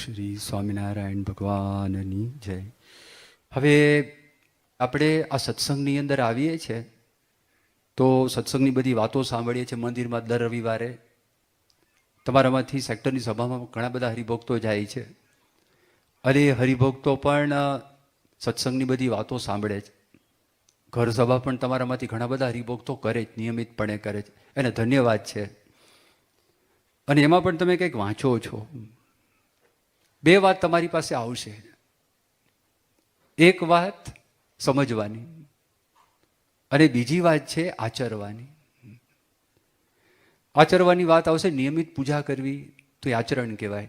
શ્રી સ્વામિનારાયણ ભગવાનની જય. હવે આપણે આ સત્સંગની અંદર આવીએ છીએ તો સત્સંગની બધી વાતો સાંભળીએ છીએ મંદિરમાં દર રવિવારે. તમારામાંથી સેક્ટરની સભામાં ઘણા બધા હરિભક્તો જાય છે અને હરિભક્તો પણ સત્સંગની બધી વાતો સાંભળે છે. ઘર સભા પણ તમારામાંથી ઘણા બધા હરિભક્તો કરે છે, નિયમિતપણે કરે છે, એને ધન્યવાદ છે. અને એમાં પણ તમે કંઈક વાંચો છો. બે વાત તમારી પાસે આવશે. એક વાત સમજવાની અને બીજી વાત છે આચરવાની. આચરવાની વાત આવશે. નિયમિત પૂજા કરવી તો એ આચરણ કહેવાય.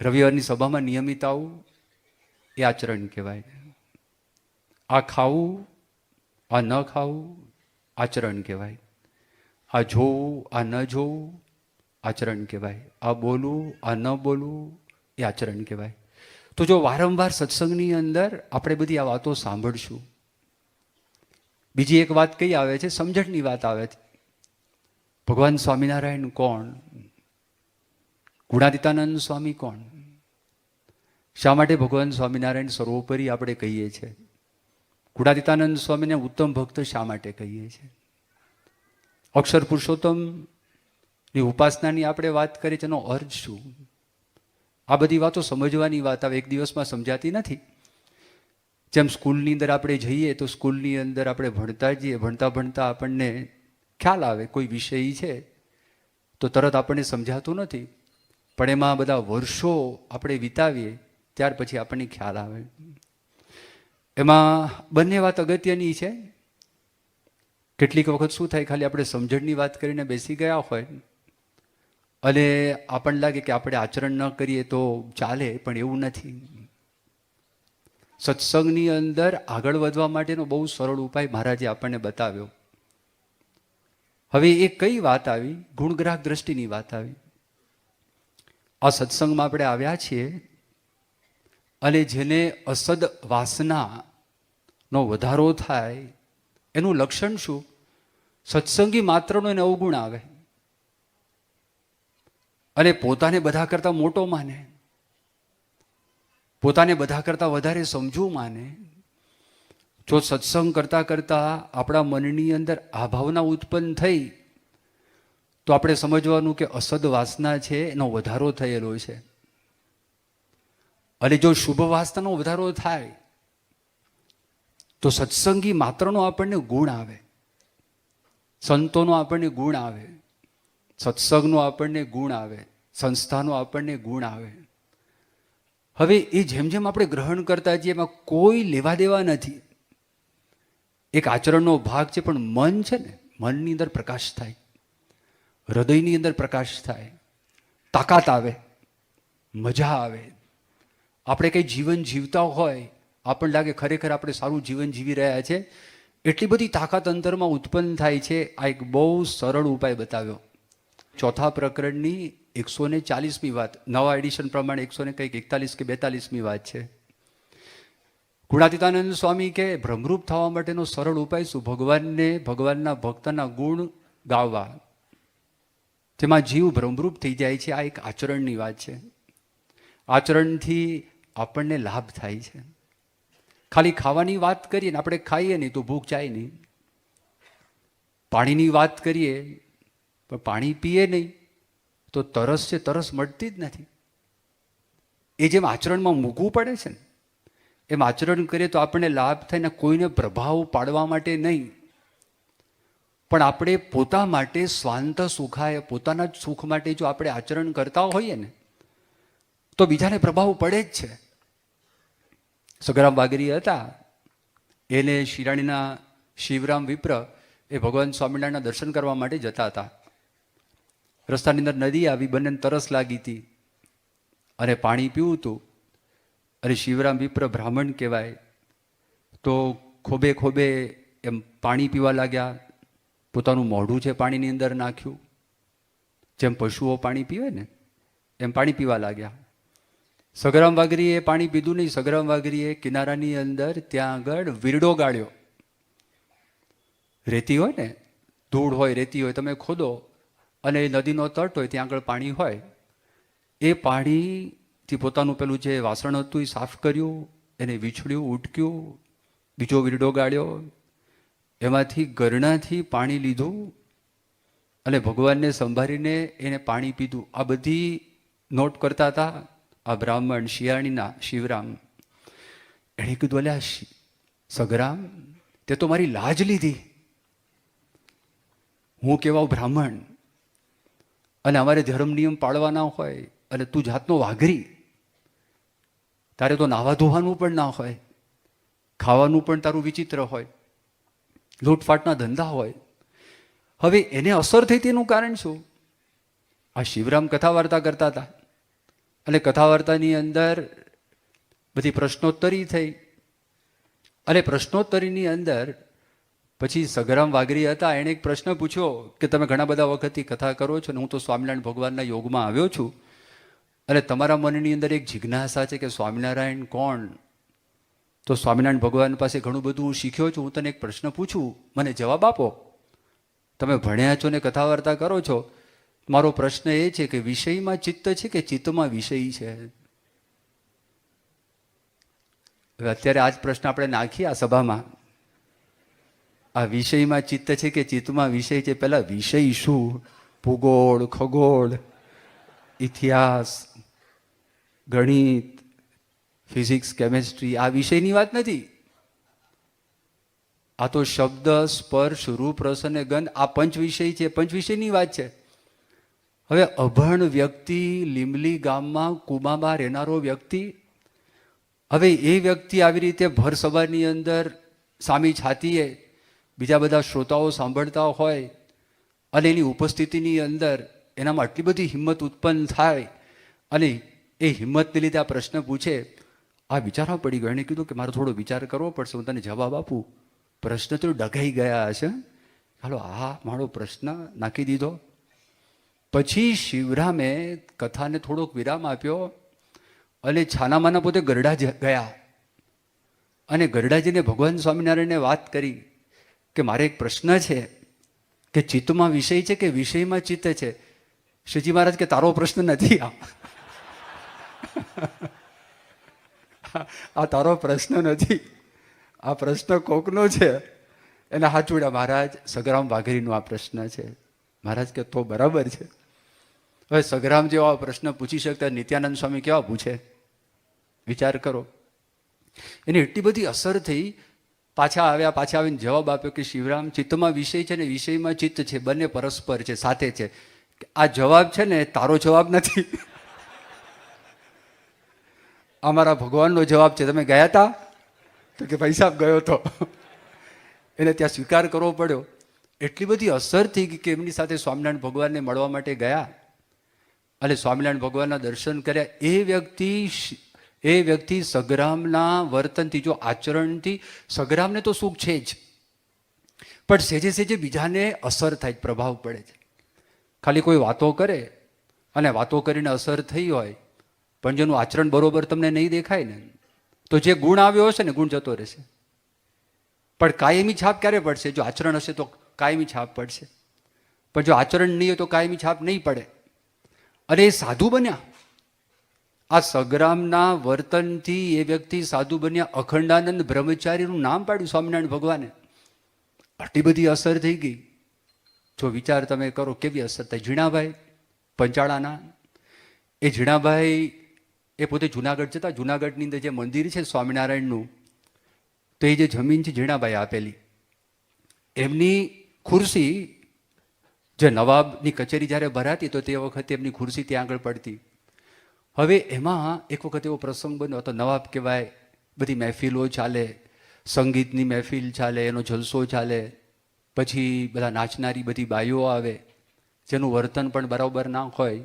રવિવારની સભામાં નિયમિત આવવું એ આચરણ કહેવાય. આ ખાવું, આ ન ખાવું આચરણ કહેવાય. આ જોવું, આ ન જોવું આચરણ કહેવાય. આ બોલવું, આ ન બોલવું એ આચરણ કહેવાય. તો જો વારંવાર સત્સંગની અંદર આપણે બધી આ વાતો સાંભળશું. બીજી એક વાત કઈ આવે છે? સમજણની વાત આવે છે. ભગવાન સ્વામિનારાયણ કોણ? ગુણાતીતાનંદ સ્વામી કોણ? શા માટે ભગવાન સ્વામિનારાયણ સર્વોપરી આપણે કહીએ છીએ? ગુણાતીતાનંદ સ્વામીને ઉત્તમ ભક્ત શા માટે કહીએ છીએ? અક્ષર પુરુષોત્તમની ઉપાસનાની આપણે વાત કરીએ, એનો અર્થ શું? આ બધી વાતો સમજવાની વાત આવે. એક દિવસમાં સમજાતી નથી. જેમ સ્કૂલની અંદર આપણે જઈએ તો સ્કૂલની અંદર આપણે ભણતા જઈએ, ભણતા ભણતા આપણને ખ્યાલ આવે. કોઈ વિષય છે તો તરત આપણને સમજાતું નથી, પણ એમાં બધા વર્ષો આપણે વિતાવીએ ત્યાર પછી આપણને ખ્યાલ આવે. એમાં બંને વાત અગત્યની છે. કેટલીક વખત શું થાય, ખાલી આપણે સમજણની વાત કરીને બેસી ગયા હોય અને આપણને લાગે કે આપણે આચરણ ન કરીએ તો ચાલે, પણ એવું નથી. સત્સંગની અંદર આગળ વધવા માટેનો બહુ સરળ ઉપાય મહારાજે આપણને બતાવ્યો. હવે એ કઈ વાત આવી? ગુણગ્રાહક દ્રષ્ટિની વાત આવી. આ સત્સંગમાં આપણે આવ્યા છીએ અને જેને અસદ વાસનાનો વધારો થાય એનું લક્ષણ શું? સત્સંગી માત્રનો એને અવગુણ આવે અને પોતાને બધા કરતા મોટો માને, પોતાને બધા કરતા વધારે સમજવું માને. જો સત્સંગ કરતા કરતા આપણા મનની અંદર આ ભાવના ઉત્પન્ન થઈ તો આપણે સમજવાનું કે અસદ વાસના છે એનો વધારો થયેલો છે. અને જો શુભ વાસનાનો વધારો થાય તો સત્સંગી માત્રનો આપણને ગુણ આવે, સંતોનો આપણને ગુણ આવે, સત્સંગનો આપણને ગુણ આવે, સંસ્થાનો આપણને ગુણ આવે. હવે એ જેમ જેમ આપણે ગ્રહણ કરતા જઈએ એમાં કોઈ લેવા દેવા નથી. એક આચરણનો ભાગ છે, પણ મન છે ને, મનની અંદર પ્રકાશ થાય, હૃદયની અંદર પ્રકાશ થાય, તાકાત આવે, મજા આવે. આપણે કંઈ જીવન જીવતા હોય, આપણને લાગે ખરેખર આપણે સારું જીવન જીવી રહ્યા છે, એટલી બધી તાકાત અંતરમાં ઉત્પન્ન થાય છે. આ એક બહુ સરળ ઉપાય બતાવ્યો. ચોથા પ્રકરણની 140મી વાત, નવા એડિશન પ્રમાણે 141 કે 42મી વાત છે. ગુણાતીતાનંદ સ્વામી કે ભ્રમરૂપ થવા માટેનો સરળ ઉપાય શું? ભગવાનને, ભગવાનના ભક્તના ગુણ ગાવા, તેમાં જીવ ભ્રમરૂપ થઈ જાય છે. આ એક આચરણની વાત છે. આચરણથી આપણને લાભ થાય છે. ખાલી ખાવાની વાત કરીએ ને આપણે ખાઈએ નહીં તો ભૂખ જાય નહીં. પાણીની વાત કરીએ પણ પાણી પીએ નહીં તો તરસ છે, તરસ મળતી જ નથી. એ જેમ આચરણમાં મૂકવું પડે છે ને, એમ આચરણ કરીએ તો આપણને લાભ થાય ને. કોઈને પ્રભાવ પાડવા માટે નહીં, પણ આપણે પોતા માટે સ્વાંત સુખાય, પોતાના જ સુખ માટે જો આપણે આચરણ કરતા હોઈએ ને તો બીજાને પ્રભાવ પડે જ છે. સગરામ વાગરી હતા, એને શિરાણીના શિવરામ વિપ્ર એ ભગવાન સ્વામિનારાયણના દર્શન કરવા માટે જતા હતા. રસ્તાની અંદર નદી આવી, બંનેને તરસ લાગી હતી અને પાણી પીવું હતું. અને શિવરામ વિપ્ર બ્રાહ્મણ કહેવાય, તો ખોબે ખોબે એમ પાણી પીવા લાગ્યા. પોતાનું મોઢું છે પાણીની અંદર નાખ્યું, જેમ પશુઓ પાણી પીવે ને એમ પાણી પીવા લાગ્યા. સગરામ વાગરીએ પાણી પીધું નહીં. સગરામ વાગરીએ કિનારાની અંદર ત્યાં આગળ વીરડો ગાળ્યો. રેતી હોય ને, ધૂળ હોય, રેતી હોય, તમે ખોદો અને નદીનો તટ હોય, ત્યાં આગળ પાણી હોય, એ પાણીથી પોતાનું પેલું જે વાસણ હતું એ સાફ કર્યું, એને વીછળ્યું, ઉટક્યું, બીજો વીરડો ગાળ્યો, એમાંથી ગરણાથી પાણી લીધું અને ભગવાનને સંભાળીને એને પાણી પીધું. આ બધી નોટ કરતા હતા આ બ્રાહ્મણ શિયાળીના શિવરામ. એણે કીધું, અલ્યા સગરામ, તે તો મારી લાજ લીધી. હું કેવા બ્રાહ્મણ અને અમારે ધર્મ નિયમ પાળવાના હોય અને તું જાતનો વાઘરી, તારે તો નાવા ધોવાનું પણ ના હોય, ખાવાનું પણ તારું વિચિત્ર હોય, લૂંટફાટના ધંધા હોય. હવે એને અસર થઈ તેનું કારણ શું? આ શિવરામ કથા વાર્તા કરતા હતા અને કથા વાર્તાની અંદર બધી પ્રશ્નોત્તરી થઈ અને પ્રશ્નોત્તરીની અંદર પછી સગરામ વાઘરી હતા. એણે એક પ્રશ્ન પૂછ્યો કે તમે ઘણા બધા વખતથી કથા કરો છો ને હું તો સ્વામિનારાયણ ભગવાનના યોગમાં આવ્યો છું અને તમારા મનની અંદર એક જિજ્ઞાસા છે કે સ્વામિનારાયણ કોણ? તો સ્વામિનારાયણ ભગવાન પાસે ઘણું બધું હું શીખ્યો છું, હું તને એક પ્રશ્ન પૂછું, મને જવાબ આપો. તમે ભણ્યા છો ને કથા વાર્તા કરો છો, મારો પ્રશ્ન એ છે કે વિષયમાં ચિત્ત છે કે ચિત્તમાં વિષય છે? અત્યારે આ જ પ્રશ્ન આપણે નાખીએ આ સભામાં. આ વિષયમાં ચિત્ત છે કે ચિત્તમાં વિષય છે? પહેલા વિષય શું? ભૂગોળ, ખગોળ, ઇતિહાસ, ગણિત, ફિઝિક્સ, કેમેસ્ટ્રી, આ વિષયની વાત નથી. આ તો શબ્દ, સ્પર્શ, રૂપ, રસ અને ગંધ, આ પંચ વિષય છે, પંચ વિષયની વાત છે. હવે અભણ વ્યક્તિ, લીમલી ગામમાં કુમામાં રહેનારો વ્યક્તિ, હવે એ વ્યક્તિ આવી રીતે ભર સભાની અંદર સામી છાતીએ બીજા બધા શ્રોતાઓ સાંભળતા હોય અને એની ઉપસ્થિતિની અંદર એનામાં આટલી બધી હિંમત ઉત્પન્ન થાય અને એ હિંમતને લીધે આ પ્રશ્ન પૂછે. આ વિચારવા પડી ગયો. એણે કીધું કે મારે થોડો વિચાર કરવો પડશે, હું તને જવાબ આપું. પ્રશ્ન તો ડઘાઈ ગયા હશે, હાલો આ મારો પ્રશ્ન નાખી દીધો. પછી શિવરામે કથાને થોડોક વિરામ આપ્યો અને છાનામાના પોતે ગરડા ગયા અને ગરડાજીને ભગવાન સ્વામિનારાયણને વાત કરી કે મારે એક પ્રશ્ન છે કે ચિત્તમાં વિષય છે કે વિષયમાં ચિત્ત છે? શ્રીજી મહારાજ કે તારો પ્રશ્ન નથી, આ તારો પ્રશ્ન નથી, આ પ્રશ્ન કોકનો છે. એને હાચુડા મહારાજ સગરામ વાઘરીનો આ પ્રશ્ન છે. મહારાજ કે તો બરાબર છે. હવે સગરામ જેવો આ પ્રશ્ન પૂછી શકતા નિત્યાનંદ સ્વામી કેવા પૂછે? વિચાર કરો. એની એટલી બધી અસર થઈ, પાછા આવ્યા, પાછા આવીને જવાબ આપ્યો કે શિવરામ, ચિત્તમાં વિષય છે ને વિષયમાં ચિત્ત છે, બંને પરસ્પર છે, સાથે છે. આ જવાબ છે ને તારો જવાબ નથી, અમારા ભગવાનનો જવાબ છે. તમે ગયા હતા? તો કે ભાઈ સાહેબ ગયો હતો. એને ત્યાં સ્વીકાર કરવો પડ્યો. એટલી બધી અસર થઈ ગઈ કે એમની સાથે સ્વામિનારાયણ ભગવાનને મળવા માટે ગયા અને સ્વામિનારાયણ ભગવાનના દર્શન કર્યા. એ વ્યક્તિ સગરામના વર્તનથી, જો આચરણથી, સગરામને તો સુખ છે જ, પણ સેજે સેજે બીજાને અસર થાય, પ્રભાવ પડે છે. ખાલી કોઈ વાતો કરે અને વાતો કરીને અસર થઈ હોય પણ જેનું આચરણ બરોબર તમને નહીં દેખાય ને, તો જે ગુણ આવ્યો હશે ને ગુણ જતો રહેશે. પણ કાયમી છાપ ક્યારે પડશે? જો આચરણ હશે તો કાયમી છાપ પડશે, પણ જો આચરણ નહીં હોય તો કાયમી છાપ નહીં પડે. અને એ સાધુ બન્યા. આ સગરામના વર્તનથી એ વ્યક્તિ સાધુ બન્યા. અખંડાનંદ બ્રહ્મચારીનું નામ પાડ્યું સ્વામિનારાયણ ભગવાને. આટલી બધી અસર થઈ ગઈ. જો વિચાર તમે કરો કેવી અસર થાય. ઝીણાભાઈ પંચાળાના, એ ઝીણાભાઈ એ પોતે જુનાગઢ જતા. જુનાગઢની અંદર જે મંદિર છે સ્વામિનારાયણનું, તો એ જે જમીન છે ઝીણાભાઈ આપેલી. એમની ખુરશી, જે નવાબની કચેરી જ્યારે ભરાતી તો તે વખતે એમની ખુરશી ત્યાં આગળ પડતી. હવે એમાં એક વખત એવો પ્રસંગ બન્યો હતો. નવાબ કહેવાય, બધી મહેફિલો ચાલે, સંગીતની મહેફિલ ચાલે, એનો જલસો ચાલે, પછી બધા નાચનારી બધી બાઈઓ આવે, જેનું વર્તન પણ બરાબર ના હોય,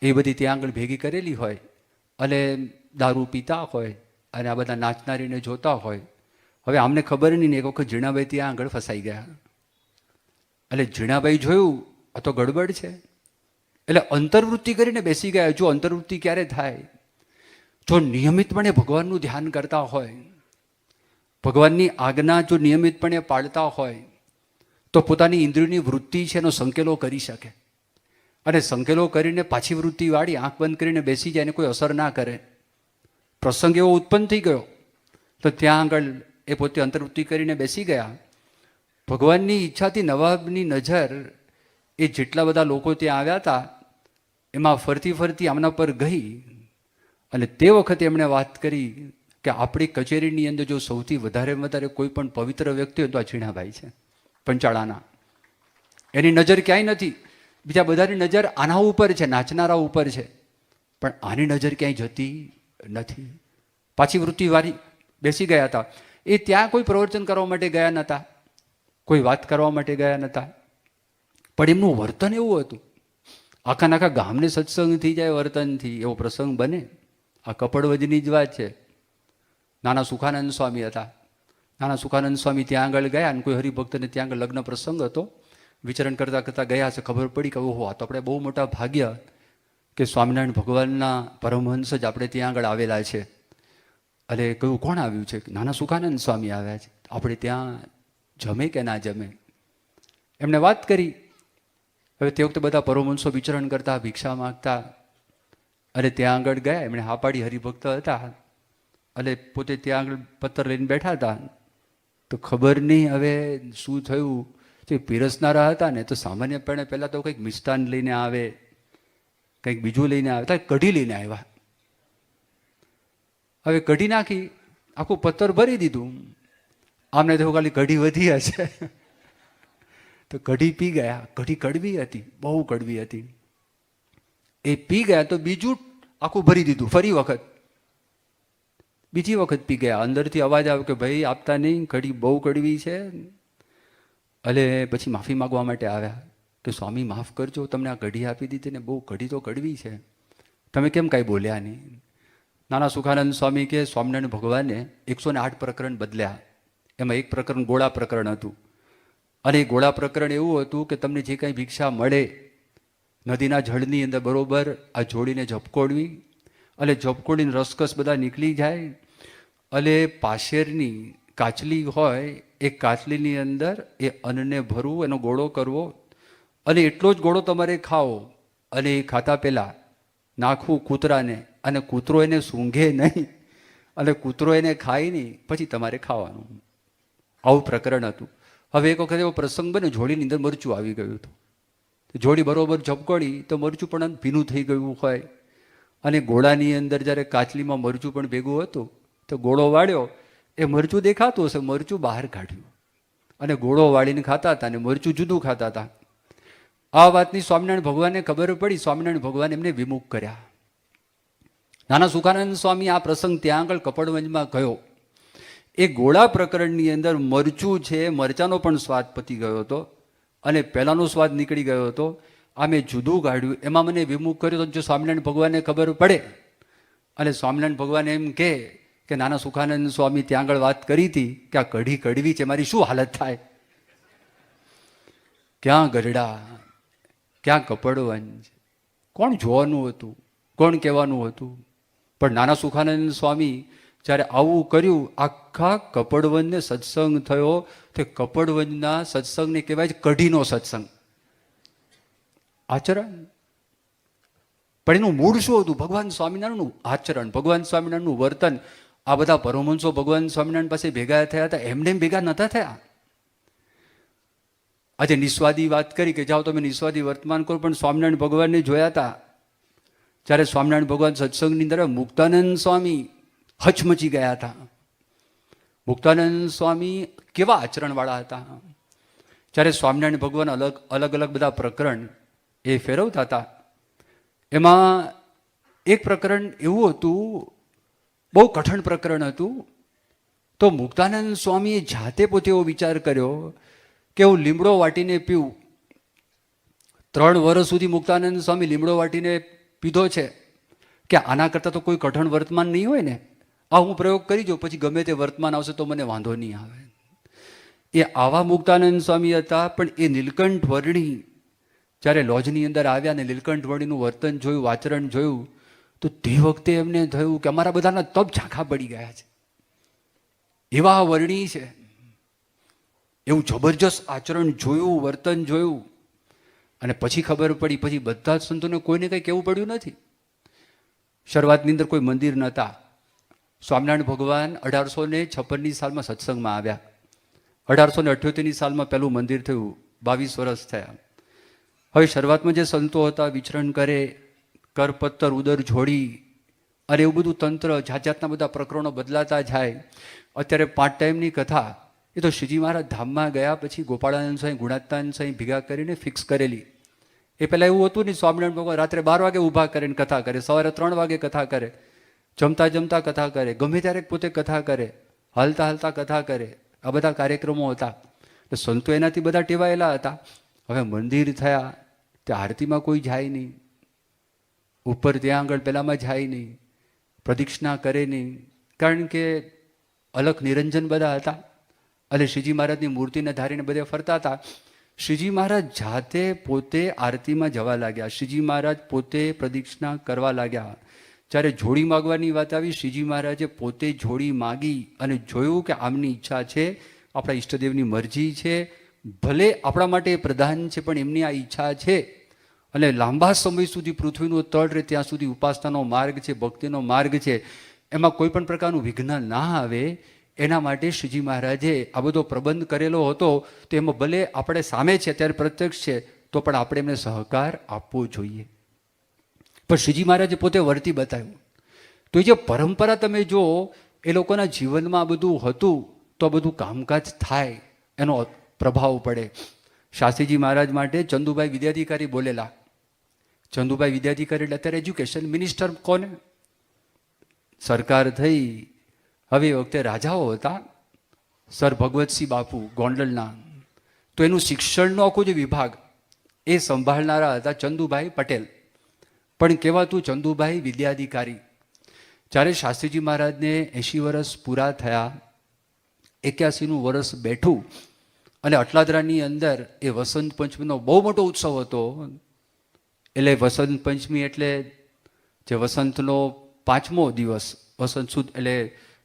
એ બધી ત્યાં આગળ ભેગી કરેલી હોય અને દારૂ પીતા હોય અને આ બધા નાચનારીને જોતા હોય. હવે આમને ખબર નહીં ને એક વખત ઝીણાભાઈ ત્યાં આગળ ફસાઈ ગયા. એટલે ઝીણાભાઈ જોયું આ તો ગડબડ છે, એટલે અંતર્વૃત્તિ કરીને બેસી ગયા. જો અંતર્વૃત્તિ ક્યારે થાય? જો નિયમિતપણે ભગવાનનું ધ્યાન કરતા હોય, ભગવાનની આજ્ઞા જો નિયમિતપણે પાળતા હોય, તો પોતાની ઇન્દ્રિયની વૃત્તિ છે એનો સંકેલો કરી શકે. અને સંકેલો કરીને પાછી વૃત્તિ વાળી આંખ બંધ કરીને બેસી જાય, એને કોઈ અસર ના કરે. પ્રસંગ એવો ઉત્પન્ન થઈ ગયો તો ત્યાં આગળ એ પોતે અંતર્વૃત્તિ કરીને બેસી ગયા. ભગવાનની ઈચ્છાથી નવાબની નજર એ જેટલા બધા લોકો ત્યાં આવ્યા હતા એમાં ફરતી ફરતી આમના પર ગઈ. અને તે વખતે એમણે વાત કરી કે આપણી કચેરીની અંદર જો સૌથી વધારે કોઈ પણ પવિત્ર વ્યક્તિ હોય તો આ ઝીણાભાઈ છે પંચાળાના. એની નજર ક્યાંય નથી. બીજા બધાની નજર આના ઉપર છે, નાચનારા ઉપર છે, પણ આની નજર ક્યાંય જતી નથી. પાછી વૃત્તિ વાળી બેસી ગયા હતા. એ ત્યાં કોઈ પ્રવચન કરવા માટે ગયા નહોતા, કોઈ વાત કરવા માટે ગયા નહોતા, પણ એમનું વર્તન એવું હતું. આખા ગામને સત્સંગ થઈ જાય વર્તનથી, એવો પ્રસંગ બને. આ કપડવજની જ વાત છે. નાના સુખાનંદ સ્વામી હતા. નાના સુખાનંદ સ્વામી ત્યાં આગળ ગયા અને કોઈ હરિભક્તને ત્યાં આગળ લગ્ન પ્રસંગ હતો. વિચરણ કરતાં કરતાં ગયા છે, ખબર પડી કે ઓહો, આ તો આપણે બહુ મોટા ભાગ્ય કે સ્વામિનારાયણ ભગવાનના પરમહંસ જ આપણે ત્યાં આગળ આવેલા છે. અને કહ્યું કોણ આવ્યું છે? નાના સુખાનંદ સ્વામી આવ્યા છે. આપણે ત્યાં જમે કે ના જમે? એમને વાત કરી. હવે તે વખતે બધા પરમહંસો વિચરણ કરતા, ભિક્ષા માગતા, અને ત્યાં આગળ ગયા. એમણે હા પાડી, હરિભક્ત હતા અને પોતે ત્યાં આગળ પત્તર લઈને બેઠા હતા. તો ખબર નહીં હવે શું થયું. જે પીરસનારા હતા ને તો સામાન્યપણે પહેલાં તો કંઈક મિષ્ટાન લઈને આવે, કંઈક બીજું લઈને આવે, તો કઢી લઈને આવ્યા. હવે કઢી નાખી, આખું પત્તર ભરી દીધું. આમને તો ખાલી કઢી વધી હશે તો કઢી પી ગયા. કઢી કડવી હતી, બહુ કડવી હતી. એ પી ગયા તો બીજું આખું ભરી દીધું. ફરી વખત બીજી વખત પી ગયા. અંદરથી અવાજ આવ્યો કે ભાઈ આપતા નહીં, કઢી બહુ કડવી છે. એટલે પછી માફી માગવા માટે આવ્યા કે સ્વામી માફ કરજો, તમને આ કઢી આપી દીધી ને બહુ કઢી તો કડવી છે, તમે કેમ કાંઈ બોલ્યા નહીં? નાના સુખાનંદ સ્વામી કે સ્વામિનારાયણ ભગવાને 108 પ્રકરણ બદલ્યા. એમાં એક પ્રકરણ ગોળા પ્રકરણ હતું. અને એ ગોળા પ્રકરણ એવું હતું કે તમને જે કાંઈ ભિક્ષા મળે નદીના જળની અંદર બરોબર આ જોડીને ઝપકોડવી, અને ઝપકોડીને રસકસ બધા નીકળી જાય. અને પાશેરની કાચલી હોય એ કાચલીની અંદર એ અન્નને ભરવું, એનો ગોળો કરવો, અને એટલો જ ગોળો તમારે ખાવો. અને એ ખાતા પહેલાં નાખવું કૂતરાને, અને કૂતરો એને સૂંઘે નહીં અને કૂતરો એને ખાય નહીં, પછી તમારે ખાવાનું. આવું પ્રકરણ હતું. હવે એક વખત એવો પ્રસંગ બન્યો, જોડીની અંદર મરચું આવી ગયું હતું. જોડી બરોબર ઝપકોડી તો મરચું પણ ભીનું થઈ ગયું હોય. અને ગોળાની અંદર જ્યારે કાચલીમાં મરચું પણ ભેગું હતું તો ગોળો વાળ્યો, એ મરચું દેખાતું હશે, મરચું બહાર કાઢ્યું અને ગોળો વાળીને ખાતા હતા અને મરચું જુદું ખાતા હતા. આ વાતની સ્વામિનારાયણ ભગવાનને ખબર પડી. સ્વામિનારાયણ ભગવાન એમને વિમુખ કર્યા. નાના સુખાનંદ સ્વામી આ પ્રસંગ ત્યાં આગળ કપડવંજમાં ગયો. એ ગોળા પ્રકરણની અંદર મરચું છે, મરચાનો પણ સ્વાદ પતી ગયો હતો અને પહેલાંનો સ્વાદ નીકળી ગયો હતો. આ મેં જુદું કાઢ્યું, એમાં મને વિમુખ કર્યો. તો જો સ્વામિનારાયણ ભગવાનને ખબર પડે અને સ્વામિનારાયણ ભગવાન એમ કે નાના સુખાનંદ સ્વામી ત્યાં આગળ વાત કરી હતી કે આ કઢી કડવી છે, મારી શું હાલત થાય? ક્યાં ગરડા, ક્યાં કપડવંજ, કોણ જોવાનું હતું, કોણ કહેવાનું હતું? પણ નાના સુખાનંદ સ્વામી જ્યારે આવું કર્યું, આખા કપડવંજને સત્સંગ થયો. તે કપડવંજના સત્સંગને કહેવાય છે કઢીનો સત્સંગ. આચરણ. પણ એનું મૂળ શું હતું? ભગવાન સ્વામિનારાયણનું આચરણ, ભગવાન સ્વામિનારાયણનું વર્તન. આ બધા પરમહંસો ભગવાન સ્વામિનારાયણ પાસે ભેગા થયા હતા, એમને ભેગા નહોતા થયા. આજે નિસ્વાદી વાત કરી કે જાઓ તમે નિસ્વાદી વર્તમાન કરો, પણ સ્વામિનારાયણ ભગવાનને જોયા હતા. જ્યારે સ્વામિનારાયણ ભગવાન સત્સંગની અંદર મુક્તાનંદ સ્વામી હચમચી ગયા હતા. મુક્તાનંદ સ્વામી કેવા આચરણવાળા હતા. જ્યારે સ્વામિનારાયણ ભગવાન અલગ અલગ બધા પ્રકરણ એ ફેરવતા હતા. એમાં એક પ્રકરણ એવું હતું, બહુ કઠણ પ્રકરણ હતું. તો મુક્તાનંદ સ્વામીએ જાતે પોતે એવો વિચાર કર્યો કે હું લીમડો વાટીને પીવું. 3 વર્ષ સુધી મુક્તાનંદ સ્વામી લીમડો વાટીને પીધો છે કે આના કરતાં તો કોઈ કઠણ વર્તમાન નહીં હોય ને, આ હું પ્રયોગ કરી જાઉં, પછી ગમે તે વર્તમાન આવશે તો મને વાંધો નહીં આવે. એ આવા મુક્તાનંદ સ્વામી હતા. પણ એ નીલકંઠ વર્ણી જ્યારે લોજની અંદર આવ્યા ને નીલકંઠ વર્ણીનું વર્તન જોયું, આચરણ જોયું, તો તે વખતે એમને થયું કે અમારા બધાના તપ ઝાંખા પડી ગયા છે. એવા વર્ણી છે, એવું જબરજસ્ત આચરણ જોયું, વર્તન જોયું. અને પછી ખબર પડી, પછી બધા જ સંતોને કોઈને કંઈ કહેવું પડ્યું નથી. શરૂઆતની અંદર કોઈ મંદિર નહોતા. સ્વામિનારાયણ ભગવાન 1856ની સાલમાં સત્સંગમાં આવ્યા. 1878ની સાલમાં પહેલું મંદિર થયું, 22 વર્ષ થયા. હવે શરૂઆતમાં જે સંતો હતા વિચરણ કરે, કરપત્તર ઉદર જોડી અને એવું બધું તંત્ર, જાત જાતના બધા પ્રકરણો બદલાતા જાય. અત્યારે 5 ટાઈમની કથા એ તો શ્રીજી મહારાજ ધામમાં ગયા પછી ગોપાળાનંદ સ્વામી, ગુણાતાનંદ સ્વામી ભેગા કરીને ફિક્સ કરેલી. એ પહેલાં એવું હતું નહીં. સ્વામિનારાયણ ભગવાન રાત્રે 12 વાગે ઊભા કરીને કથા કરે, સવારે 3 વાગે કથા કરે, જમતા જમતા કથા કરે, ગમે ત્યારે પોતે કથા કરે, હાલતા હાલતા કથા કરે. આ બધા કાર્યક્રમો હતા. તો સંતો એનાથી બધા ટેવાયેલા હતા. હવે મંદિર થયા ત્યાં આરતીમાં કોઈ જાય નહીં, ઉપર ત્યાં આગળ પહેલાંમાં જાય નહીં, પ્રદક્ષિણા કરે નહીં, કારણ કે અલખ નિરંજન બધા હતા અને શ્રીજી મહારાજની મૂર્તિને ધારીને બધે ફરતા હતા. શ્રીજી મહારાજ જાતે પોતે આરતીમાં જવા લાગ્યા, શ્રીજી મહારાજ પોતે પ્રદક્ષિણા કરવા લાગ્યા. જ્યારે જોડી માગવાની વાત આવી, શ્રીજી મહારાજે પોતે જોડી માગી અને જોયું કે આમની ઈચ્છા છે, આપણા ઈષ્ટદેવની મરજી છે, ભલે આપણા માટે પ્રધાન છે પણ એમની આ ઈચ્છા છે અને લાંબા સમય સુધી પૃથ્વીનું તળ રહે ત્યાં સુધી ઉપાસનાનો માર્ગ છે, ભક્તિનો માર્ગ છે, એમાં કોઈ પણ પ્રકારનું વિઘ્ન ના આવે એના માટે શ્રીજી મહારાજે આ બધો પ્રબંધ કરેલો હતો. તો એમાં ભલે આપણે સામે છે, અત્યારે પ્રત્યક્ષ છે, તો પણ આપણે એમને સહકાર આપવો જોઈએ. પણ શ્રીજી મહારાજે પોતે વર્તી બતાવ્યું. તો એ જે પરંપરા તમે જો એ લોકોના જીવનમાં આ બધું હતું તો બધું કામકાજ થાય, એનો પ્રભાવ પડે. શાસ્ત્રીજી મહારાજ માટે ચંદુભાઈ વિદ્યાધિકારી બોલેલા. ચંદુભાઈ વિદ્યાધિકારી એટલે અત્યારે એજ્યુકેશન મિનિસ્ટર કોને? સરકાર થઈ. હવે એ વખતે રાજાઓ હતા, સર ભગવતસિંહ બાપુ ગોંડલના. તો એનું શિક્ષણનો આખો જે વિભાગ એ સંભાળનારા હતા ચંદુભાઈ પટેલ, પણ કહેવાતું ચંદુભાઈ વિદ્યાધિકારી. જ્યારે શાસ્ત્રીજી મહારાજને 80 વર્ષ પૂરા થયા, 81નું વર્ષ બેઠું અને અટલાદરાની અંદર એ વસંત પંચમીનો બહુ મોટો ઉત્સવ હતો. એટલે વસંત પંચમી એટલે જે વસંતનો 5મો દિવસ, વસંત સુદ એટલે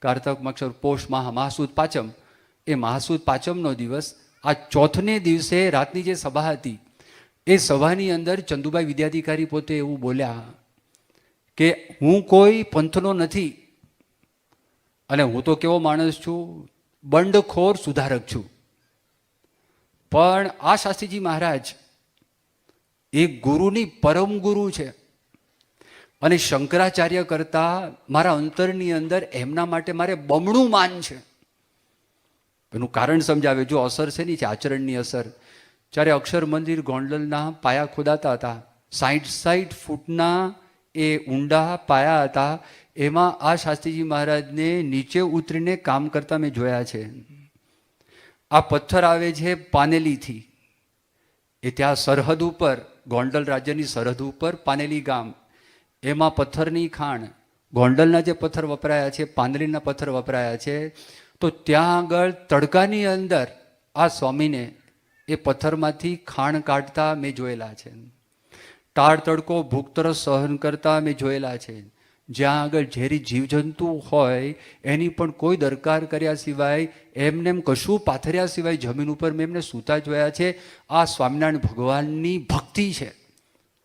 કારતક માક્ષર પોષ મહાસુદ પાંચમ, એ મહાસુદ પાંચમનો દિવસ. આ ચોથને દિવસે રાતની જે સભા હતી એ સભાની અંદર ચંદુભાઈ વિદ્યાધિકારી પોતે એવું બોલ્યા કે હું કોઈ પંથનો નથી અને હું તો કેવો માણસ છું, બંડખોર સુધારક છું, પણ આ શાસ્ત્રીજી મહારાજ એ ગુરુની પરમ ગુરુ છે અને શંકરાચાર્ય કરતા મારા અંતરની અંદર એમના માટે મારે બમણું માન છે. એનું કારણ સમજાવે. જો અસર છે ની છે આચરણની અસર. જ્યારે અક્ષર મંદિર ગોંડલના પાયા ખોદાતા હતા, 60 ફૂટના એ ઊંડા પાયા હતા. એમાં આ શાસ્ત્રીજી મહારાજને નીચે ઉતરીને કામ કરતા મેં જોયા છે. આ પથ્થર આવે છે પાનેલીથી. એ ત્યાં સરહદ ઉપર, ગોંડલ રાજ્યની સરહદ ઉપર પાનેલી ગામ, એમાં પથ્થરની ખાણ, ગોંડલના જે પથ્થર વપરાયા છે, પાનેલીના પથ્થર વપરાયા છે. તો ત્યાં આગળ તડકાની અંદર આ સ્વામીને એ પથ્થરમાંથી ખાણ કાઢતા મેં જોયેલા છે. ટાળ તડકો ભૂખ તરસ સહન કરતા મેં જોયેલા છે. જ્યાં આગળ ઝેરી જીવજંતુ હોય એની પણ કોઈ દરકાર કર્યા સિવાય, એમને કશું પાથર્યા સિવાય જમીન ઉપર મેં એમને સૂતા જોયા છે. આ સ્વામિનારાયણ ભગવાનની ભક્તિ છે,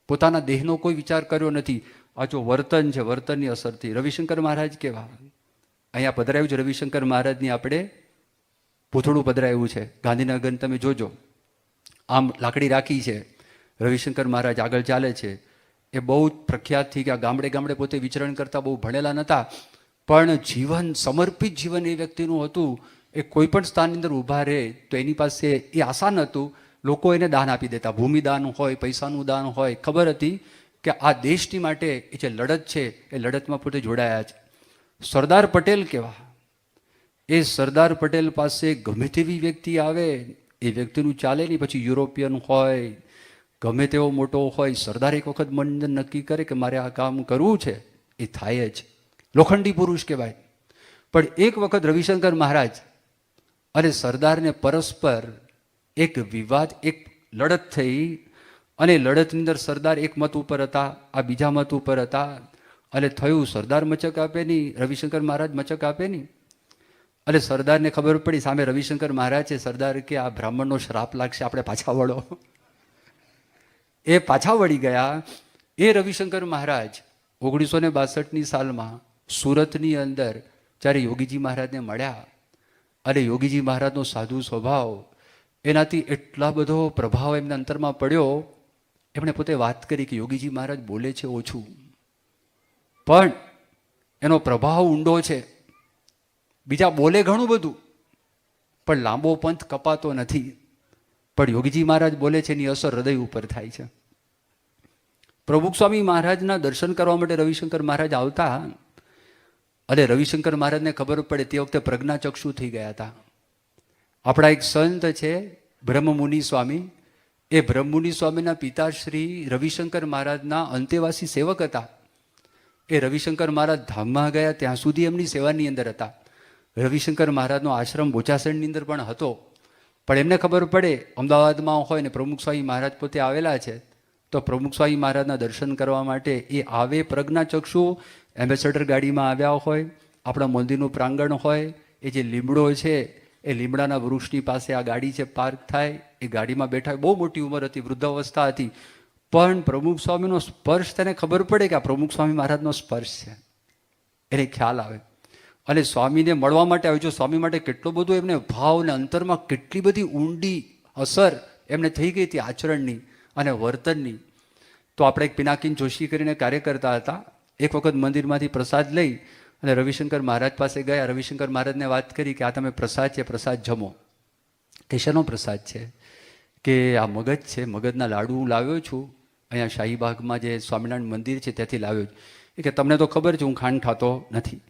પોતાના દેહનો કોઈ વિચાર કર્યો નથી. આ જો વર્તન છે, વર્તનની અસરથી. રવિશંકર મહારાજ કેવા, અહીંયા પધરાયું છે રવિશંકર મહારાજની આપણે પૂતળું પધરાયું છે ગાંધીનગર, તમે જોજો. આમ લાકડી રાખી છે, રવિશંકર મહારાજ આગળ ચાલે છે. એ બહુ જ પ્રખ્યાત થઈ ગયા. ગામડે ગામડે પોતે વિચરણ કરતા, બહુ ભણેલા નહોતા, પણ જીવન, સમર્પિત જીવન એ વ્યક્તિનું હતું. એ કોઈ પણ સ્થાનની અંદર ઊભા રહે તો એની પાસે એ આસાન હતું, લોકો એને દાન આપી દેતા. ભૂમિદાન હોય, પૈસાનું દાન હોય. ખબર હતી કે આ દેશની માટે એ જે લડત છે એ લડતમાં પોતે જોડાયા છે. સરદાર પટેલ કેવા, એ સરદાર પટેલ પાસે ગમે તેવી વ્યક્તિ આવે એ વ્યક્તિનું ચાલે નહીં. પછી યુરોપિયન હોય, ગમે તેવો મોટો હોય, સરદાર એક વખત મન નક્કી કરે કે મારે આ કામ કરવું છે, એ થાય જ. લોખંડી પુરુષ કહેવાય. પણ એક વખત રવિશંકર મહારાજ અને સરદારને પરસ્પર એક વિવાદ, એક લડત થઈ અને લડતની અંદર સરદાર એક મત ઉપર હતા, આ બીજા મત ઉપર હતા અને થયું સરદાર મચક આપે નહીં, રવિશંકર મહારાજ મચક આપે નહીં. અને સરદારને ખબર પડી સામે રવિશંકર મહારાજ છે. સરદાર કે આ બ્રાહ્મણનો શ્રાપ લાગશે, આપણે પાછા વળો. એ પાછા વળી ગયા. એ રવિશંકર મહારાજ 1962ની સાલમાં સુરતની અંદર જ્યારે યોગીજી મહારાજને મળ્યા, અને યોગીજી મહારાજનો સાધુ સ્વભાવ, એનાથી એટલા બધો પ્રભાવ એમના અંતરમાં પડ્યો. એમણે પોતે વાત કરી કે યોગીજી મહારાજ બોલે છે ઓછું, પણ એનો પ્રભાવ ઊંડો છે. બીજા બોલે ઘણું બધું, પણ લાંબો પંથ કપાતો નથી. પણ યોગીજી મહારાજ બોલે છે એની અસર હૃદય ઉપર થાય છે. પ્રભુક સ્વામી મહારાજના દર્શન કરવા માટે રવિશંકર મહારાજ આવતા, અને રવિશંકર મહારાજને ખબર પડે તે વખતે પ્રજ્ઞાચક્ષુ થઈ ગયા હતા. આપણા એક સંત છે બ્રહ્મમુનિ સ્વામી, એ બ્રહ્મમુનિ સ્વામીના પિતાશ્રી રવિશંકર મહારાજના અંતેવાસી સેવક હતા. એ રવિશંકર મહારાજ ધામમાં ગયા ત્યાં સુધી એમની સેવાની અંદર હતા. રવિશંકર મહારાજનો આશ્રમ બોચાસણની અંદર પણ હતો. પણ એમને ખબર પડે અમદાવાદમાં હોય ને પ્રમુખ સ્વામી મહારાજ પોતે આવેલા છે, તો પ્રમુખ સ્વામી મહારાજના દર્શન કરવા માટે એ આવે પ્રજ્ઞાચક્ષુ એમ્બેસેડર ગાડીમાં આવ્યા હોય. આપણા મંદિરનું પ્રાંગણ હોય, એ જે લીમડો છે એ લીમડાના વૃક્ષની પાસે આ ગાડી છે પાર્ક થાય, એ ગાડીમાં બેઠા. બહુ મોટી ઉંમર હતી, વૃદ્ધાવસ્થા હતી, પણ પ્રમુખ સ્વામીનો સ્પર્શ તેને ખબર પડે કે આ પ્રમુખ સ્વામી મહારાજનો સ્પર્શ છે, એને ખ્યાલ આવે. અને સ્વામીને મળવા માટે આવ્યો. સ્વામી માટે કેટલો બધો એમને ભાવ અને અંતરમાં કેટલી બધી ઊંડી અસર એમને થઈ ગઈ હતી આચરણની અને વર્તનની. તો આપણે એક પિનાકીન જોશી કરીને કાર્ય કરતા હતા. એક વખત મંદિરમાંથી પ્રસાદ લઈ અને રવિશંકર મહારાજ પાસે ગયા. રવિશંકર મહારાજને વાત કરી કે આ તમે પ્રસાદ છે, પ્રસાદ જમો. કે શેનો પ્રસાદ છે? કે આ મગજ છે, મગજના લાડુ હું લાવ્યો છું, અહીંયા શાહીબાગમાં જે સ્વામિનારાયણ મંદિર છે ત્યાંથી લાવ્યો છું. એ કે તમને તો ખબર છે હું ખાંડ ખાતો નથી,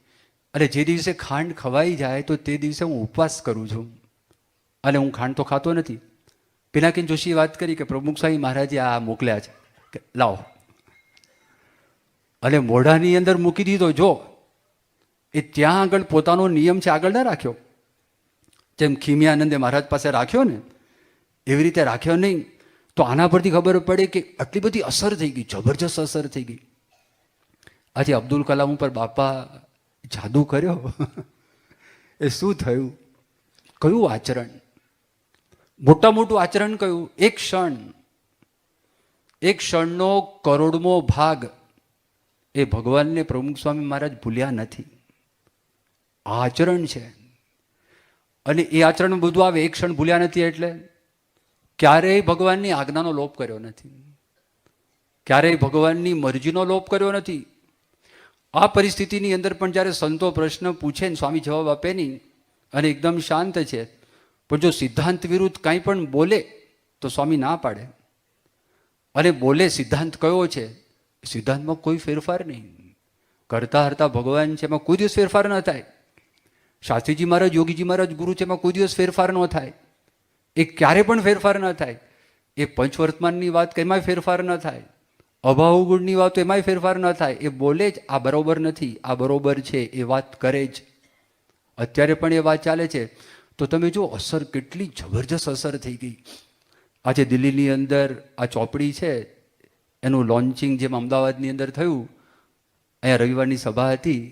અને જે દિવસે ખાંડ ખવાઈ જાય તો તે દિવસે હું ઉપવાસ કરું છું, અને હું ખાંડ તો ખાતો નથી. પિનાકીન જોશીએ વાત કરી કે પ્રમુખ સ્વામી મહારાજે આ મોકલ્યા છે, કે લાવો. અને મોઢાની અંદર મૂકી દીધો. જો એ ત્યાં આગળ પોતાનો નિયમ છે આગળ ના રાખ્યો, જેમ ખીમિયાનંદે મહારાજ પાસે રાખ્યો ને એવી રીતે રાખ્યો નહીં. તો આના પરથી ખબર પડે કે આટલી બધી અસર થઈ ગઈ, જબરજસ્ત અસર થઈ ગઈ. આજે અબ્દુલ કલામ ઉપર બાપા જાદુ કર્યો. એ શું થયું? કયું આચરણ? મોટા મોટું આચરણ કયું? એક ક્ષણનો કરોડમો ભાગ એ ભગવાનને પ્રમુખ સ્વામી મહારાજ ભૂલ્યા નથી. આ આચરણ છે. અને એ આચરણ બધું આવે. એક ક્ષણ ભૂલ્યા નથી એટલે ક્યારેય ભગવાનની આજ્ઞાનો લોપ કર્યો નથી, ક્યારેય ભગવાનની મરજીનો લોપ કર્યો નથી. આ પરિસ્થિતિની અંદર પણ જ્યારે સંતો પ્રશ્ન પૂછે ને સ્વામી જવાબ આપે નહીં, અને એકદમ શાંત છે, પણ જો સિદ્ધાંત વિરુદ્ધ કાંઈ પણ બોલે તો સ્વામી ના પાડે. અને બોલે સિદ્ધાંત કયો છે? સિદ્ધાંતમાં કોઈ ફેરફાર નહીં. કરતા હરતા ભગવાન છે, એમાં કોઈ દિવસ ફેરફાર ન થાય. શાસ્ત્રીજી મહારાજ, યોગીજી મહારાજ ગુરુ છે, એમાં કોઈ દિવસ ફેરફાર ન થાય. એ ક્યારે પણ ફેરફાર ન થાય. એ પંચવર્તમાનની વાત એમાંય ફેરફાર ન થાય. અભાવ ગુણની વાતો એમાંય ફેરફાર ન થાય. એ બોલે જ આ બરોબર નથી, આ બરોબર છે, એ વાત કરે જ. અત્યારે પણ એ વાત ચાલે છે. તો તમે જો અસર કેટલી જબરજસ્ત અસર થઈ ગઈ. આજે દિલ્હીની અંદર આ ચોપડી છે એનું લોન્ચિંગ જેમ અમદાવાદની અંદર થયું, અહીંયા રવિવારની સભા હતી,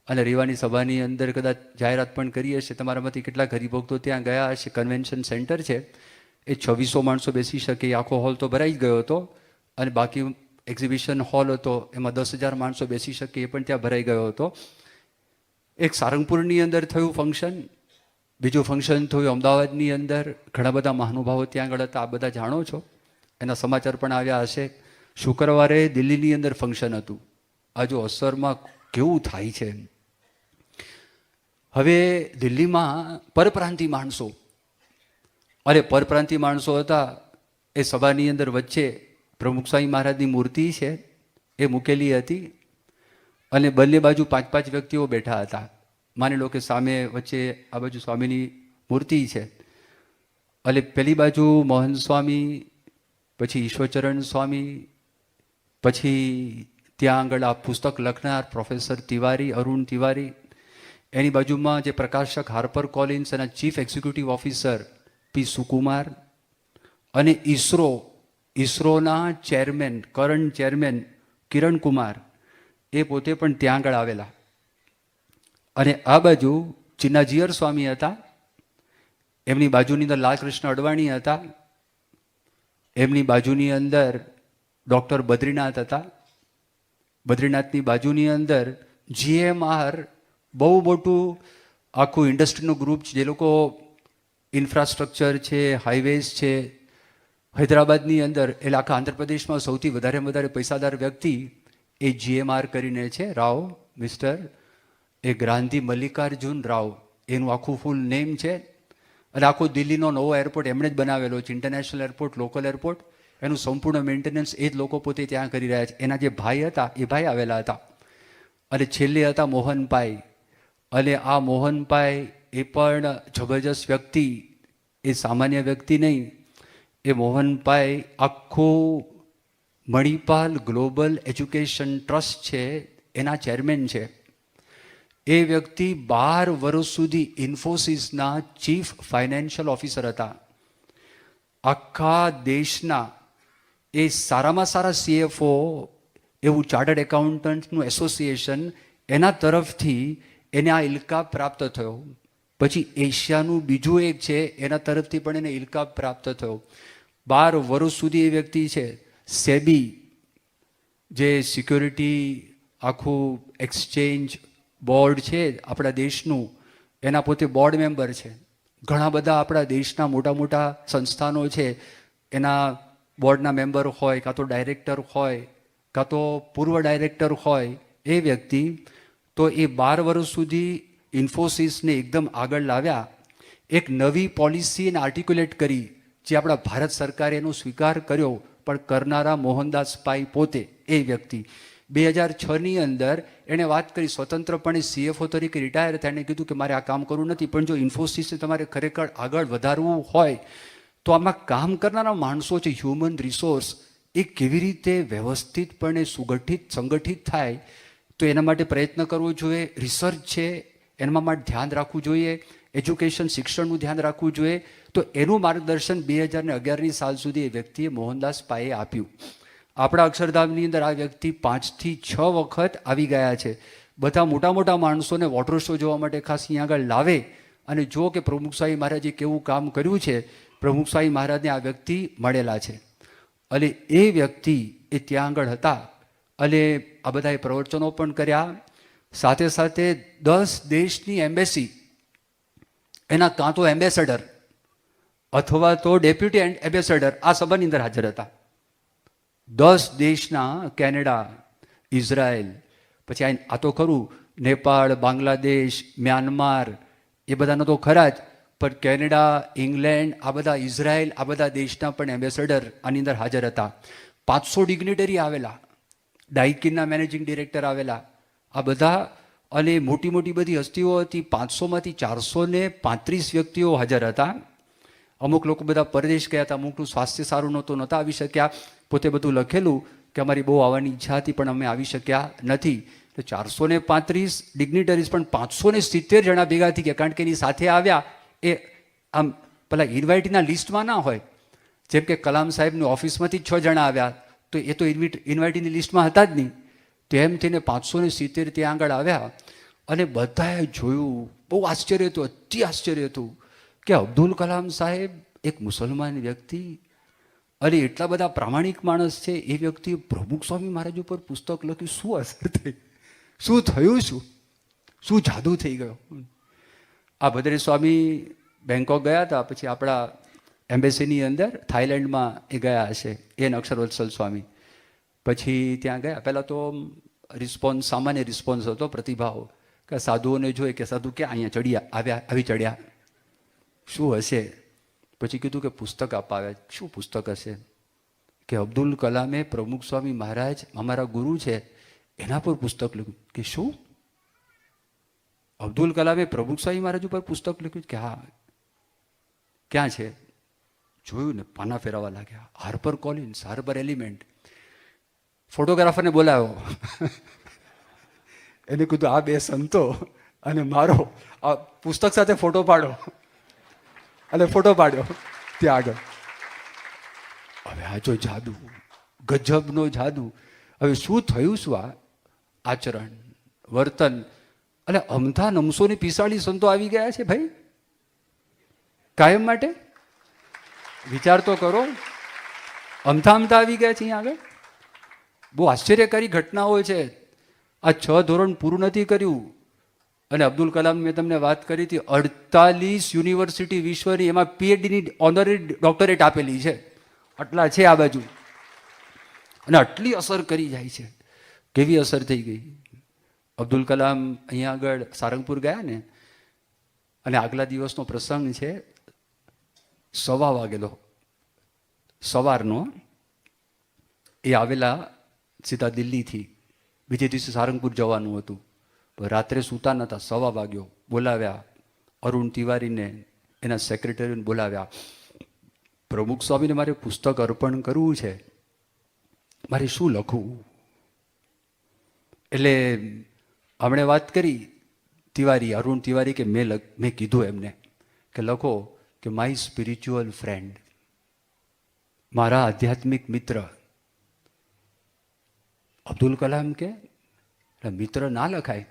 અને રવિવારની સભાની અંદર કદાચ જાહેરાત પણ કરી હશે. તમારામાંથી કેટલાક હરિભક્તો ત્યાં ગયા હશે. કન્વેન્શન સેન્ટર છે, એ 2600 માણસો બેસી શકે. આખો હોલ તો ભરાઈ જ ગયો હતો, અને બાકી એક્ઝિબિશન હોલ હતો એમાં 10,000 માણસો બેસી શકે, એ પણ ત્યાં ભરાઈ ગયો હતો. એક સારંગપુરની અંદર થયું ફંક્શન, બીજું ફંક્શન થયું અમદાવાદની અંદર. ઘણા બધા મહાનુભાવો ત્યાં આગળ હતા, આ બધા જાણો છો, એના સમાચાર પણ આવ્યા હશે. શુક્રવારે દિલ્હીની અંદર ફંક્શન હતું. આ જો અસરમાં કેવું થાય છે. હવે દિલ્હીમાં પરપ્રાંતિ માણસો, અરે પરપ્રાંતિ માણસો હતા. એ સભાની અંદર વચ્ચે પ્રમુખ સ્વામી મહારાજની મૂર્તિ છે એ મૂકેલી હતી, અને બંને બાજુ 5-5 વ્યક્તિઓ બેઠા હતા. માની લો કે સામે વચ્ચે આ બાજુ સ્વામીની મૂર્તિ છે, એટલે પેલી બાજુ મોહન સ્વામી, પછી ઈશ્વરચરણ સ્વામી, પછી ત્યાં આગળ આ પુસ્તક લખનાર પ્રોફેસર તિવારી, અરુણ તિવારી, એની બાજુમાં જે પ્રકાશક હાર્પર કોલિન્સ અને ચીફ એક્ઝિક્યુટિવ ઓફિસર પી સુકુમાર, અને ઈસરોના ચેરમેન, કરંટ ચેરમેન કિરણ કુમાર, એ પોતે પણ ત્યાં આગળ આવેલા. અને આ બાજુ ચિન્નાજીયર સ્વામી હતા, એમની બાજુની અંદર લાલકૃષ્ણ અડવાણી હતા, એમની બાજુની અંદર ડૉક્ટર બદ્રીનાથ હતા. બદ્રીનાથની બાજુની અંદર GMR બહુ મોટું આખું ઇન્ડસ્ટ્રીનું ગ્રુપ છે, જે લોકો ઇન્ફ્રાસ્ટ્રક્ચર છે, હાઈવેઝ છે. હૈદરાબાદની અંદર એટલે આખા આંધ્રપ્રદેશમાં સૌથી વધારે પૈસાદાર વ્યક્તિ એ GMR કરીને છે, રાવ મિસ્ટર એ ગાંધી મલ્લિકાર્જુન રાવ એનું આખું ફૂલ નેમ છે. અને આખો દિલ્હીનો નવો એરપોર્ટ એમણે જ બનાવેલો છે, ઇન્ટરનેશનલ એરપોર્ટ, લોકલ એરપોર્ટ, એનું સંપૂર્ણ મેન્ટેનન્સ એ જ લોકો પોતે ત્યાં કરી રહ્યા છે. એના જે ભાઈ હતા એ ભાઈ આવેલા હતા. અને છેલ્લે હતા મોહનભાઈ. અને આ મોહનભાઈ એ પણ જબરજસ્ત વ્યક્તિ, એ સામાન્ય વ્યક્તિ નહીં. એ મોહનભાઈ આખું મણિપાલ ગ્લોબલ એજ્યુકેશન ટ્રસ્ટ છે એના ચેરમેન છે. એ વ્યક્તિ 12 વર્ષ સુધી ઇન્ફોસિસના ચીફ ફાઇનાન્શિયલ ઓફિસર હતા. આખા દેશના એ સારામાં સારા CFO, એવું ચાર્ટર્ડ એકાઉન્ટન્ટનું એસોસિએશન, એના તરફથી એને આ ઇલકાબ પ્રાપ્ત થયો. પછી એશિયાનું બીજું એક છે, એના તરફથી પણ એને ઇલકાબ પ્રાપ્ત થયો. 12 વર્ષ સુધી એ વ્યક્તિ છે. સેબી જે સિક્યોરિટી આખું એક્સચેન્જ બોર્ડ છે આપણા દેશનું, એના પોતે બોર્ડ મેમ્બર છે. ઘણા બધા આપણા દેશના મોટા સંસ્થાનો છે, એના બોર્ડના મેમ્બર હોય, કાં તો ડાયરેક્ટર હોય, કાં તો પૂર્વ ડાયરેક્ટર હોય એ વ્યક્તિ. તો એ 12 વર્ષ સુધી ઇન્ફોસિસને એકદમ આગળ લાવ્યા. એક નવી પોલિસીને આર્ટિક્યુલેટ કરી, જે આપણા ભારત સરકારે એનો સ્વીકાર કર્યો, પણ કરનારા મોહનદાસ પાઈ પોતે એ વ્યક્તિ. 2006ની અંદર એણે વાત કરી, સ્વતંત્રપણે CFO તરીકે રિટાયર થયા. એણે કીધું કે મારે આ કામ કરવું નથી, પણ જો ઇન્ફોસિસને તમારે ખરેખર આગળ વધારવું હોય તો આમાં કામ કરનારા માણસો છે, હ્યુમન રિસોર્સ, એ કેવી રીતે વ્યવસ્થિતપણે સંગઠિત થાય, તો એના માટે પ્રયત્ન કરવો જોઈએ. રિસર્ચ છે એના માટે ધ્યાન રાખવું જોઈએ. એજ્યુકેશન, શિક્ષણનું ધ્યાન રાખવું જોઈએ. તો એનું માર્ગદર્શન 2011ની સાલ સુધી એ વ્યક્તિએ મોહનદાસ પાઈએ આપ્યું. આપણા અક્ષરધામની અંદર આ વ્યક્તિ 5 થી 6 વખત આવી ગયા છે. બધા મોટા માણસોને વોટર શો જોવા માટે ખાસ અહીંયા આગળ લાવે અને જો કે પ્રમુખ સ્વામી મહારાજે કેવું કામ કર્યું છે. પ્રમુખ સ્વામી મહારાજને આ વ્યક્તિ મળેલા છે. અને એ વ્યક્તિ એ ત્યાં આગળ હતા અને આ બધાએ પ્રવચનો પણ કર્યા. સાથે 10 દેશની એમ્બેસી, એના કાં તો એમ્બેસેડર અથવા તો ડેપ્યુટી એમ્બેસેડર આ સભાની અંદર હાજર હતા. 10 દેશના, કેનેડા, ઇઝરાયલ, પછી આ તો ખરું નેપાળ, બાંગ્લાદેશ, મ્યાનમાર, એ બધાનો તો ખરા જ, પણ કેનેડા, ઇંગ્લેન્ડ, આ બધા, ઇઝરાયલ, આ બધા દેશના પણ એમ્બેસેડર આની અંદર હાજર હતા. 500 ડિગ્નેટરી આવેલા, ડાઇકિનના મેનેજિંગ ડિરેક્ટર આવેલા, આ બધા. અને મોટી બધી હસ્તીઓ હતી. 500માંથી 435 વ્યક્તિઓ હાજર હતા. અમુક લોકો બધા પરદેશ ગયા હતા, અમુકનું સ્વાસ્થ્ય સારું નહોતા આવી શક્યા. પોતે બધું લખેલું કે અમારી બહુ આવવાની ઈચ્છા હતી પણ અમે આવી શક્યા નથી. તો 435 ડિગ્નિટરીઝ પણ 570 જણા ભેગા થઈ ગયા, કારણ કે એની સાથે આવ્યા એ આમ પેલા ઇન્વાઇટીના લિસ્ટમાં ના હોય. જેમ કે કલામ સાહેબની ઓફિસમાંથી 6 જણા આવ્યા, તો એ તો ઇન્વાઇટીની લિસ્ટમાં હતા જ નહીં. તો એમ થઈને 570 ત્યાં આગળ આવ્યા. અને બધાએ જોયું, બહુ આશ્ચર્ય હતું, અતિ આશ્ચર્ય હતું કે અબ્દુલ કલામ સાહેબ એક મુસલમાન વ્યક્તિ અને એટલા બધા પ્રામાણિક માણસ છે, એ વ્યક્તિએ પ્રમુખ સ્વામી મહારાજ ઉપર પુસ્તક લખ્યું. શું અસર થઈ, શું થયું, શું જાદુ થઈ ગયો. આ ભદ્રેશ સ્વામી બેંકોક ગયા હતા, પછી આપણા એમ્બેસીની અંદર થાઈલેન્ડમાં એ ગયા હશે, એ અક્ષરવત્સલ સ્વામી. પછી ત્યાં ગયા, પહેલાં તો સામાન્ય રિસ્પોન્સ હતો, પ્રતિભાવ, કે સાધુઓને જોઈએ કે સાધુ ક્યાં અહીંયા આવી ચડ્યા, શું હશે. પછી કીધું કે પુસ્તક આપવા આવ્યા. શું પુસ્તક હશે? કે અબ્દુલ કલામે પ્રમુખ સ્વામી મહારાજ અમારા ગુરુ છે એના પર પુસ્તક લખ્યું. કે શું? અબ્દુલ કલામે પ્રમુખ સ્વામી મહારાજ ઉપર પુસ્તક લખ્યું? કે હા. ક્યાં છે? જોયું ને, પાના ફેરવવા લાગ્યા. Harper Collins, Harper element. ફોટોગ્રાફરને બોલાવ્યો. એને કીધું આ 2 સંતો અને મારો આ પુસ્તક સાથે ફોટો પાડો. અને ફોટો પાડ્યો ત્યાં આગળ. હવે આ જો જાદુ, ગજબનો જાદુ. હવે શું થયું, શું આ આચરણ, વર્તન. અને અમથા 945 સંતો આવી ગયા છે ભાઈ, કાયમ માટે. વિચાર તો કરો, અમથા આવી ગયા છે અહીંયા આગળ. બહુ આશ્ચર્યકારી ઘટનાઓ છે. આ 6 ધોરણ પૂરું નથી કર્યું અને અબ્દુલ કલામ મેં તમને વાત કરી હતી 48 યુનિવર્સિટી વિશ્વની એમાં પીએચડીની ઓનરરી ડોક્ટરેટ આપેલી છે. આટલા છે આ બાજુ અને આટલી અસર કરી જાય છે. કેવી અસર થઈ ગઈ. અબ્દુલ કલામ અહીંયા આગળ સારંગપુર ગયા ને અને આગલા દિવસનો પ્રસંગ છે 1:15 વાગેલો સવારનો. એ આવેલા સીધા દિલ્હીથી, બીજે દિવસે સારંગપુર જવાનું હતું. રાત્રે સૂતા નહોતા, 1:15 વાગ્યો. બોલાવ્યા અરુણ તિવારીને, એના સેક્રેટરીને બોલાવ્યા. પ્રમુખ સ્વામીને મારે પુસ્તક અર્પણ કરવું છે, મારે શું લખવું? એટલે હમણે વાત કરી તિવારી, અરુણ તિવારી કે મેં કીધું એમને કે લખો કે માય સ્પિરિચ્યુઅલ ફ્રેન્ડ, મારા આધ્યાત્મિક મિત્ર. અબ્દુલ કલામ કે મિત્ર ના લખાય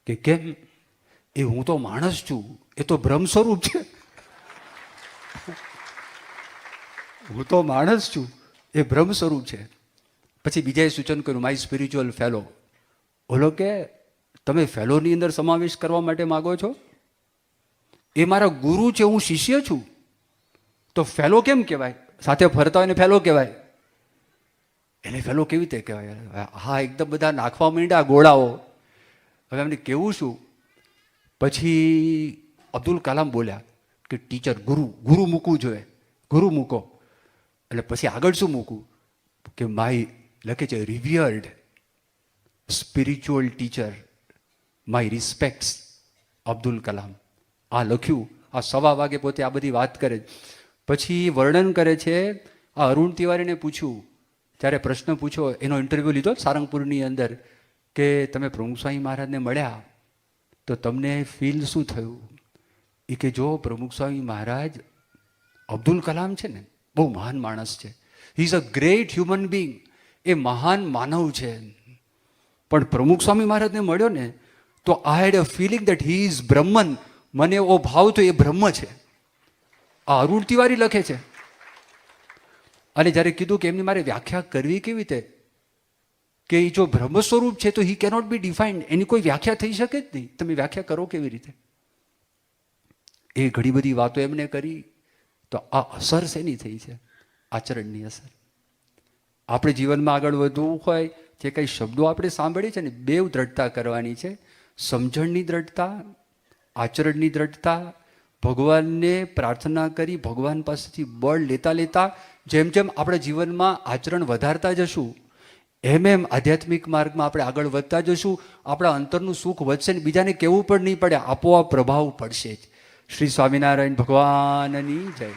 કે કેમ? એ હું તો માણસ છું, એ તો બ્રહ્મ સ્વરૂપ છે. હું તો માણસ છું, એ બ્રહ્મ સ્વરૂપ છે. પછી બીજાએ સૂચન કર્યું માય સ્પિરિચ્યુઅલ ફેલો. ઓલો કે તમે ફેલોની અંદર સમાવેશ કરવા માટે માગો છો? એ મારા ગુરુ છે, હું શિષ્ય છું, તો ફેલો કેમ કહેવાય? સાથે ફરતા હોય ને ફેલો કહેવાય. એને ફેલો કેવી રીતે કહેવાય? હા, એકદમ બધા નાખવા માંડ્યા ગોળાઓ. હવે એમને કેવું શું? પછી અબ્દુલ કલામ બોલ્યા કે ટીચર, ગુરુ મૂકવું જોઈએ, ગુરુ મૂકો. એટલે પછી આગળ શું મૂકવું? કે માય લખે છે revered spiritual teacher, my respects Abdul Kalam. આ લખ્યું. આ 1:15 વાગે પોતે આ બધી વાત કરે. પછી વર્ણન કરે છે. આ અરુણ તિવારીને પૂછ્યું, ત્યારે પ્રશ્ન પૂછ્યો, એનો ઇન્ટરવ્યૂ લીધો સારંગપુરની અંદર, કે તમે પ્રમુખ સ્વામી મહારાજને મળ્યા તો તમને ફીલ શું થયું? એ કે જો પ્રમુખ સ્વામી મહારાજ, અબ્દુલ કલામ છે ને બહુ મહાન માણસ છે, he is a great human being, એ મહાન માનવ છે. પણ પ્રમુખ સ્વામી મહારાજને મળ્યો ને તો I had a feeling that he is Brahman. મને એવો ભાવ તો એ બ્રહ્મ છે. આ અરુણ તિવારી લખે છે. અને જ્યારે કીધું કે એમની મારે વ્યાખ્યા કરવી કેવી રીતે, કે એ જો બ્રહ્મ સ્વરૂપ છે તો હી કેનોટ બી ડિફાઇન્ડ, એની કોઈ વ્યાખ્યા થઈ શકે જ નહીં. તમે વ્યાખ્યા કરો કેવી રીતે? એ ઘણી બધી વાતો એમને કરી. તો આ અસર શેની થઈ છે? આચરણની અસર. આપણે જીવનમાં આગળ વધવું હોય, જે કંઈ શબ્દો આપણે સાંભળીએ છે ને, બેવ દ્રઢતા કરવાની છે. સમજણની દ્રઢતા, આચરણની દ્રઢતા. ભગવાનને પ્રાર્થના કરી ભગવાન પાસેથી બળ લેતા લેતા જેમ જેમ આપણે જીવનમાં આચરણ વધારતા જશું, એમ એમ આધ્યાત્મિક માર્ગમાં આપણે આગળ વધતા જશું. આપણા અંતરનું સુખ વધશે ને બીજાને કહેવું પણ નહીં પડે, આપોઆપ પ્રભાવ પડશે જ. શ્રી સ્વામિનારાયણ ભગવાનની જય.